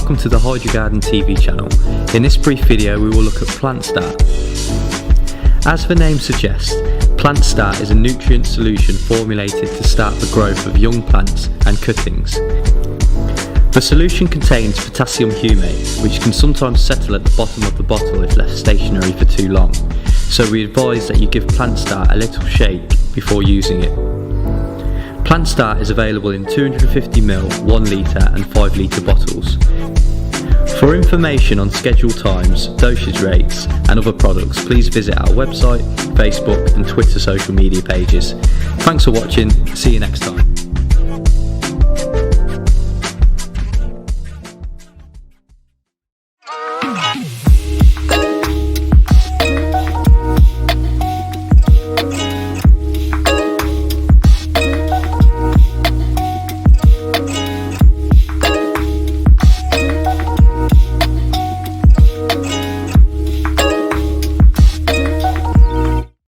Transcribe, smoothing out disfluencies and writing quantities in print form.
Welcome to the Hydro Garden TV channel. In this brief video we will look at PlantStart. As the name suggests, PlantStart is a nutrient solution formulated to start the growth of young plants and cuttings. The solution contains potassium humate, which can sometimes settle at the bottom of the bottle if left stationary for too long, so we advise that you give PlantStart a little shake before using it. PlantStart is available in 250ml, 1 litre and 5 litre bottles. For information on schedule times, dosage rates and other products, please visit our website, Facebook and Twitter social media pages. Thanks for watching, see you next time.